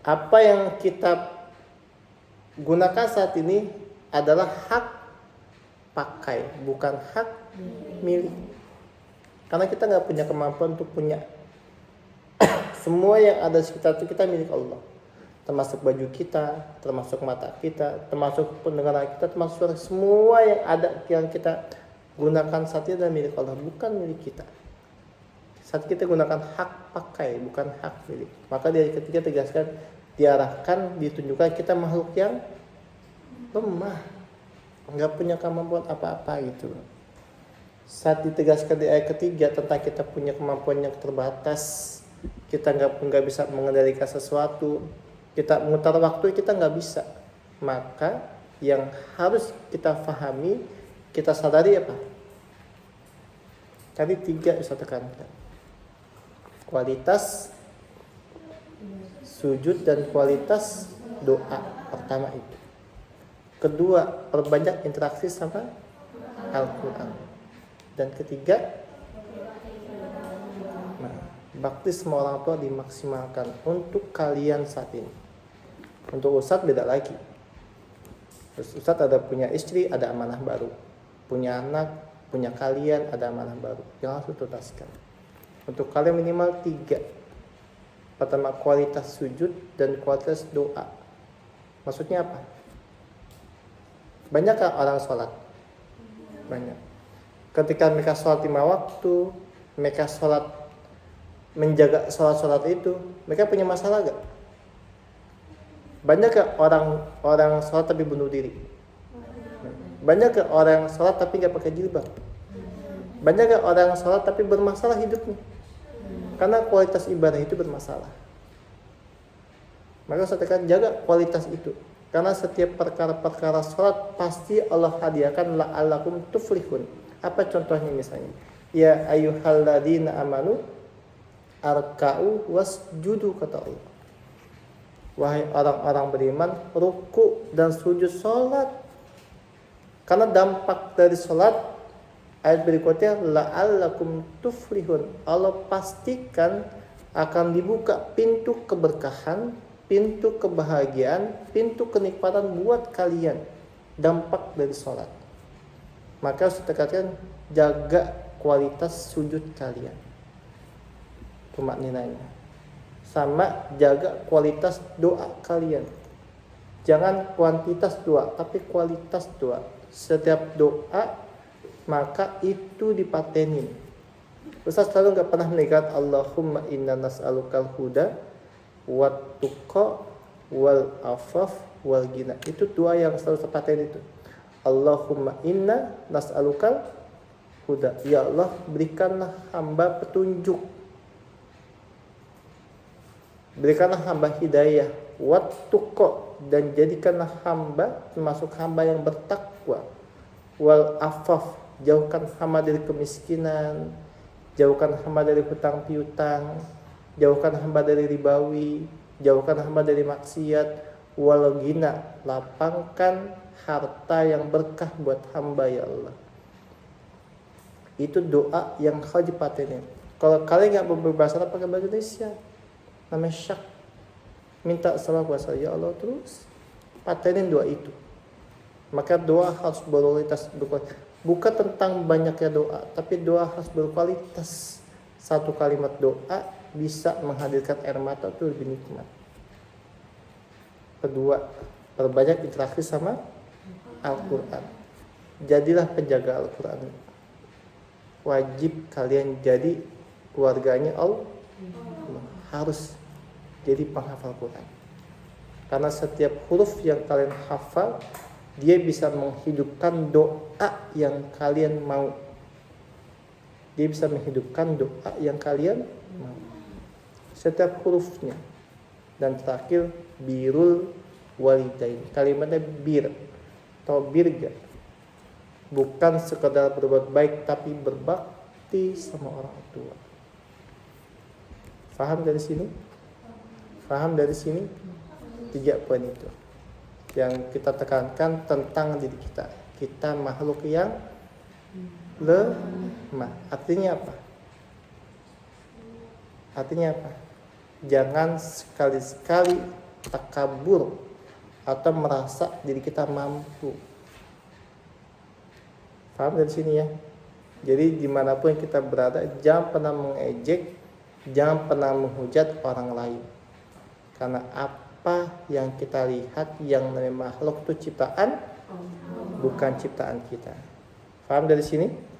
Apa yang kita gunakan saat ini adalah hak pakai, bukan hak milik. Karena kita nggak punya kemampuan untuk punya. Semua yang ada di sekitar itu kita milik Allah. Termasuk baju kita, termasuk mata kita, termasuk pendengaran kita, termasuk suara. Semua yang ada yang kita gunakan saat ini adalah milik Allah, bukan milik kita. Saat kita gunakan hak pakai, bukan hak milik. Maka di ayat ketiga tegaskan, diarahkan, ditunjukkan kita makhluk yang lemah, nggak punya kemampuan apa-apa gitu. Saat ditegaskan di ayat ketiga tentang kita punya kemampuan yang terbatas, kita nggak bisa mengendalikan sesuatu, kita memutar waktu kita nggak bisa. Maka yang harus kita pahami, kita sadari apa? Tadi 3 bisa tekankan. Kualitas sujud dan kualitas doa pertama itu. Kedua, perbanyak interaksi sama Al-Quran. Dan ketiga, bakti semua orang tua dimaksimalkan untuk kalian saat ini. Untuk Ustadz beda lagi. Terus Ustadz ada punya istri, ada amanah baru. Punya anak, punya kalian, ada amanah baru yang harus dituntaskan. Untuk kalian minimal 3. Pertama, kualitas sujud dan kualitas doa. Maksudnya apa? Banyakkah orang sholat? Banyak. Ketika mereka sholat 5 waktu, mereka sholat, menjaga sholat-sholat itu, mereka punya masalah gak? Banyakkah orang sholat tapi bunuh diri? Banyakkah orang sholat tapi gak pakai jilbab? Banyakkah orang sholat tapi bermasalah hidupnya? Karena kualitas ibadah itu bermasalah. Maka saya tekan jaga kualitas itu. Karena setiap perkara-perkara sholat pasti Allah hadiahkan la'allakum tuflihun. Apa contohnya misalnya? Ya ayyuhalladzina amanu arka'u wasjudu, kata Allah. Wahai orang-orang beriman, ruku dan sujud sholat. Karena dampak dari sholat, ayat berikutnya la'allakum tuflihun. Allah pastikan akan dibuka pintu keberkahan, pintu kebahagiaan, pintu kenikmatan buat kalian. Dampak dari sholat. Maka harus ditekankan, jaga kualitas sujud kalian. Cuma nilainya. Sama jaga kualitas doa kalian. Jangan kuantitas doa, tapi kualitas doa. Setiap doa maka itu dipatenin. Ustaz selalu gak pernah melihat Allahumma inna nas'alukal huda wat tuqa wal afaf wal ghina. Itu doa yang selalu terpaten itu. Allahumma inna nas'alukal huda. Ya Allah, berikanlah hamba petunjuk. Berikanlah hamba hidayah. Wat tuqa, dan jadikanlah hamba termasuk hamba yang bertakwa. Wal afaf, jauhkan hamba dari kemiskinan, jauhkan hamba dari hutang piutang, jauhkan hamba dari ribawi, jauhkan hamba dari maksiat. Wal ghina, lapangkan harta yang berkah buat hamba ya Allah. Itu doa yang harus dipatenin. Kalau kalian nggak berbahasa Arab pakai bahasa Indonesia, namanya syak, minta sama kuasa ya Allah, terus patenin doa itu. Maka doa harus berkualitas, bukan tentang banyaknya doa, tapi doa harus berkualitas. Satu kalimat doa bisa menghadirkan air mata, itu lebih nikmat. Kedua, perbanyak interaksi sama Al-Quran. Jadilah penjaga Al-Quran. Wajib kalian jadi keluarganya Allah. Harus jadi penghafal Quran. Karena setiap huruf yang kalian hafal, dia bisa menghidupkan doa yang kalian mau. Dia bisa menghidupkan doa yang kalian mau. Setiap hurufnya. Dan terakhir, birrul walidain. Kalimatnya bir atau birga. Bukan sekedar berbuat baik, tapi berbakti sama orang tua. Faham dari sini? Faham dari sini? 3 poin itu yang kita tekankan tentang diri kita. Kita makhluk yang lemah. Artinya apa? Artinya apa? Jangan sekali-sekali takabur atau merasa diri kita mampu. Paham dari sini ya? Jadi dimanapun kita berada, jangan pernah mengejek, jangan pernah menghujat orang lain. Karena apa yang kita lihat yang namanya makhluk itu ciptaan, bukan ciptaan kita. Paham dari sini?